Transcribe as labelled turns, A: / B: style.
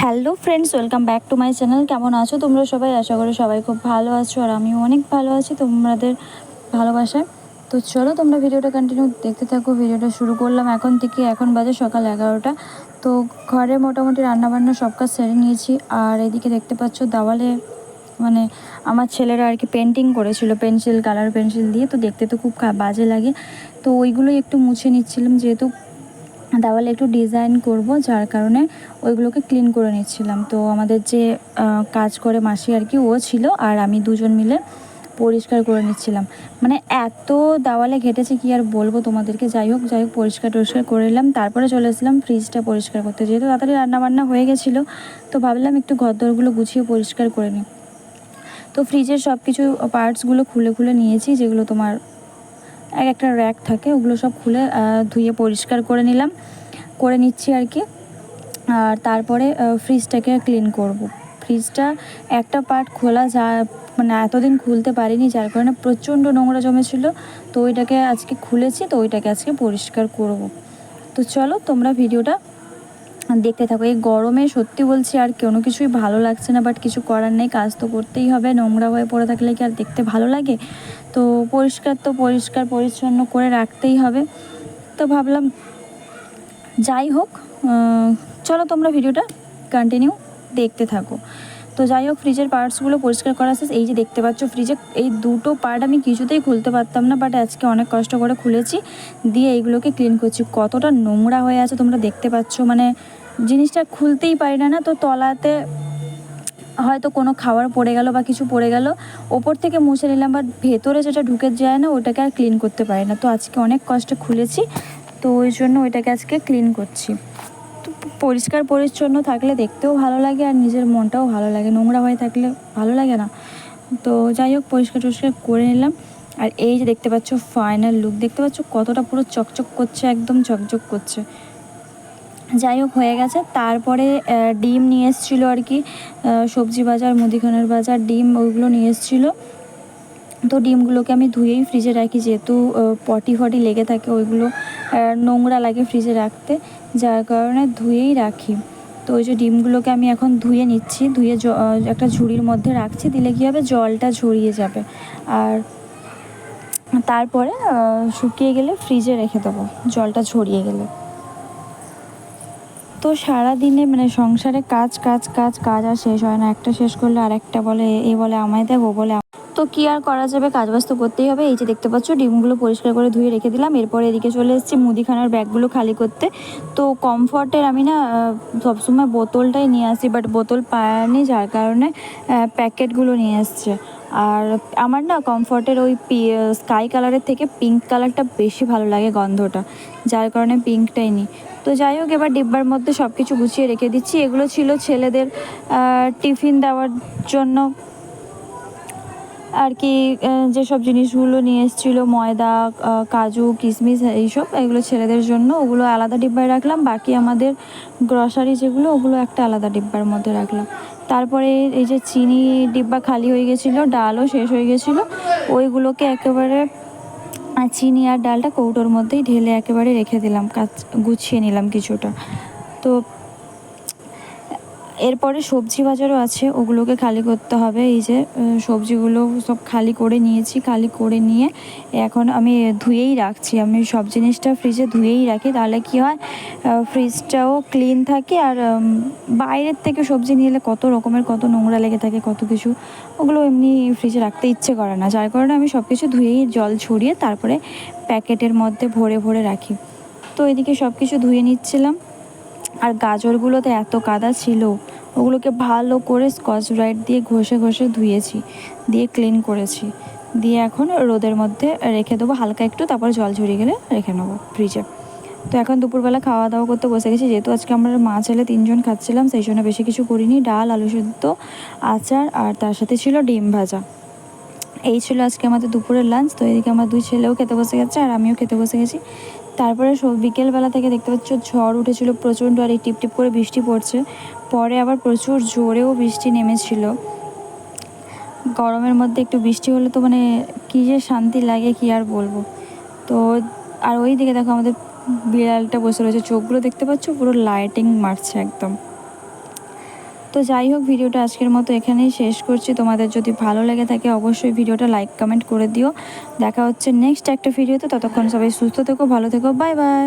A: Hello friends, welcome back to my channel. কেমন আছো তোমরা সবাই? আশা করি সবাই খুব ভালো আছো, আর আমিও অনেক ভালো আছি তোমাদের ভালোবাসায়। তো চলো তোমরা ভিডিওটা কন্টিনিউ দেখতে থাকো। ভিডিওটা শুরু করলাম এখন থেকে। এখন বাজে সকাল 11টা। তো ঘরে মোটামুটি রান্নাবান্না সব কাজ সেরে নিয়েছি। আর এদিকে দেখতে পাচ্ছ দেওয়ালে মানে আমার ছেলেরা আর কি পেন্টিং করেছিল পেন্সিল, কালার পেন্সিল দিয়ে। তো দেখতে তো খুব বাজে লাগে, তো ওইগুলোই একটু মুছে নিচ্ছিলাম, যেহেতু দেওয়ালে একটু ডিজাইন করব, যার কারণে ওইগুলোকে ক্লিন করে নিচ্ছিলাম। তো আমাদের যে কাজ করে মাসি আর কি, ও ছিল আর আমি দুজন মিলে পরিষ্কার করে নিচ্ছিলাম। মানে এত দেওয়ালে ঘেটেছে কি আর বলবো তোমাদেরকে। যাই হোক পরিষ্কার টরিষ্কার করে নিলাম। তারপরে চলে এসেছিলাম ফ্রিজটা পরিষ্কার করতে, যেহেতু তাড়াতাড়ি রান্নাবান্না হয়ে গেছিলো। তো ভাবলাম একটু ঘরদোরগুলো গুছিয়ে পরিষ্কার করে নিই। তো ফ্রিজের সব কিছু পার্টসগুলো খুলে খুলে নিয়েছি, যেগুলো তোমার একটা র্যাক থাকে, ওগুলো সব খুলে ধুয়ে পরিষ্কার করে নিচ্ছি আর কি। আর তারপরে ফ্রিজটাকে ক্লিন করব। ফ্রিজটা একটা পার্ট খোলা মানে এতদিন খুলতে পারিনি, যার কারণে প্রচণ্ড নোংরা জমেছিল। তো ওইটাকে আজকে খুলেছি, তো ওইটাকে আজকে পরিষ্কার করব। তো চলো তোমরা ভিডিওটা দেখতে থাকো। এই গরমে সত্যি বলছি আর কোনো কিছুই ভালো লাগছে না, বাট কিছু করার নেই, কাজ তো করতেই হবে। নোংরা হয়ে পড়ে থাকলে কি আর দেখতে ভালো লাগে? তো পরিষ্কার পরিচ্ছন্ন করে রাখতেই হবে। তো ভাবলাম যাই হোক, চলো তোমরা ভিডিওটা কন্টিনিউ দেখতে থাকো। তো যাই হোক, ফ্রিজের পার্টসগুলো পরিষ্কার করা শেষ। এই যে দেখতে পাচ্ছ ফ্রিজে এই দুটো পার্ট আমি কিছুতেই খুলতে পারতাম না, বাট আজকে অনেক কষ্ট করে খুলেছি, দিয়ে এইগুলোকে ক্লিন করছি। কতটা নোংরা হয়ে আছে তোমরা দেখতে পাচ্ছ, মানে জিনিসটা খুলতেই পারি না। তো তলাতে হয়তো কোনো খাবার পড়ে গেল বা কিছু পড়ে গেল, ওপর থেকে মুছে নিলাম, বাট ভেতরে যেটা ঢুকে যায় না, ওটাকে আর ক্লিন করতে পারি না। তো আজকে অনেক কষ্টে খুলেছি, তো ওই জন্য ওইটাকে আজকে ক্লিন করছি। তো পরিষ্কার পরিচ্ছন্ন থাকলে দেখতেও ভালো লাগে, আর নিজের মনটাও ভালো লাগে। নোংরা হয়ে থাকলে ভালো লাগে না। তো যাই হোক, পরিষ্কার করে নিলাম। আর এই যে দেখতে পাচ্ছ ফাইনাল লুক, দেখতে পাচ্ছ কতটা পুরো চকচক করছে, একদম চকচক করছে। যাই হোক, হয়ে গেছে। তারপরে ডিম নিয়ে এসেছিলো আর কি, সবজি বাজার, মুদিখানার বাজার, ডিম ওইগুলো নিয়ে এসেছিলো। তো ডিমগুলোকে আমি ধুয়েই ফ্রিজে রাখি, যেহেতু পটি লেগে থাকে, ওইগুলো নোংরা লাগে ফ্রিজে রাখতে, যার কারণে ধুয়েই রাখি। তো ওই যে ডিমগুলোকে আমি এখন ধুয়ে নিচ্ছি, ধুয়ে একটা ঝুড়ির মধ্যে রাখছি, দিলে কী হবে, জলটা ঝরিয়ে যাবে। আর তারপরে শুকিয়ে গেলে ফ্রিজে রেখে দেবো, জলটা ঝরিয়ে গেলে। তো সারাদিনে মানে সংসারে কাজ আর শেষ হয় না। একটা শেষ করলে আর একটা বলে, এ বলে আমায় দেখ, ও বলে। তো কী আর করা যাবে, কাজবাজ তো করতেই হবে। এই যে দেখতে পাচ্ছ ডিমগুলো পরিষ্কার করে ধুয়ে রেখে দিলাম। এরপরে এদিকে চলে এসেছি মুদিখানার ব্যাগগুলো খালি করতে। তো কমফর্টের আমি না সবসময় বোতলটাই নিয়ে আসি, বাট বোতল পায়নি, যার কারণে প্যাকেটগুলো নিয়ে এসছে। আর আমার না কমফর্টের ওই স্কাই কালারের থেকে পিঙ্ক কালারটা বেশি ভালো লাগে গন্ধটা, যার কারণে পিঙ্কটাই নিই। তো যাই হোক, এবার ডিব্বার মধ্যে সব কিছু গুছিয়ে রেখে দিচ্ছি। এগুলো ছিল ছেলেদের টিফিন দেওয়ার জন্য আর কি, যেসব জিনিসগুলো নিয়ে এসেছিলো, ময়দা, কাজু, কিশমিশ, এইসব, এগুলো ছেলেদের জন্য, ওগুলো আলাদা ডিব্বায় রাখলাম। বাকি আমাদের গ্রসারি যেগুলো, ওগুলো একটা আলাদা ডিব্বার মধ্যে রাখলাম। তারপরে এই যে চিনি ডিব্বা খালি হয়ে গেছিলো, ডালও শেষ হয়ে গেছিলো, ওইগুলোকে একেবারে চিনি আর ডালটা কৌটোর মধ্যেই ঢেলে একেবারে রেখে দিলাম, গুছিয়ে নিলাম কিছুটা। তো এরপরে সবজি বাজারও আছে, ওগুলোকে খালি করতে হবে। এই যে সবজিগুলো সব খালি করে নিয়েছি, খালি করে নিয়ে এখন আমি ধুয়েই রাখছি। আমি সব জিনিসটা ফ্রিজে ধুয়েই রাখি, তাহলে কি হয়, ফ্রিজটাও ক্লিন থাকে। আর বাইরের থেকে সবজি নিয়ে এলে কত রকমের কত নোংরা লেগে থাকে, কত কিছু, ওগুলো এমনি ফ্রিজে রাখতে ইচ্ছে করে না, যার কারণে আমি সব কিছু ধুয়েই জল ছড়িয়ে তারপরে প্যাকেটের মধ্যে ভরে ভরে রাখি। তো এদিকে সব কিছু ধুয়ে নিচ্ছিলাম। আর গাজরগুলোতে এত কাদা ছিল, ওগুলোকে ভালো করে স্কচ ব্রাইট দিয়ে ঘষে ধুয়েছি, দিয়ে ক্লিন করেছি, দিয়ে এখন রোদের মধ্যে রেখে দেবো হালকা একটু, তারপর জল ঝরিয়ে গেলে রেখে নেবো ফ্রিজে। তো এখন দুপুরবেলা খাওয়া দাওয়া করতে বসে গেছি, যেহেতু আজকে আমরা মা ছেলে 3 জন খাচ্ছিলাম, সেই জন্য বেশি কিছু করিনি। ডাল, আলু সেদ্ধ, আচার, আর তার সাথে ছিল ডিম ভাজা। এই ছিল আজকে আমাদের দুপুরের লাঞ্চ। তো এদিকে আমার 2 ছেলেও খেতে বসে গেছে, আর আমিও খেতে বসে গেছি। তারপরে বিকেলবেলা থেকে দেখতে পাচ্ছ ঝড় উঠেছিল প্রচণ্ড, আর এই টিপটিপ করে বৃষ্টি পড়ছে। পরে আবার প্রচুর জোরেও বৃষ্টি নেমেছিল। গরমের মধ্যে একটু বৃষ্টি হলে তো মানে কী যে শান্তি লাগে, কি আর বলবো। তো আর ওই দিকে দেখো আমাদের বিড়ালটা বসে রয়েছে, চোখগুলো দেখতে পাচ্ছ পুরো লাইটিং মারছে একদম। তো যাই হোক, ভিডিওটা আজকের মতো এখানেই শেষ করছি। তোমাদের যদি ভালো লেগে থাকে অবশ্যই ভিডিওটা লাইক কমেন্ট করে দিও। দেখা হচ্ছে নেক্সট একটা ভিডিওতে। ততক্ষণ সবাই সুস্থ থেকো, ভালো থেকো, বাই বাই।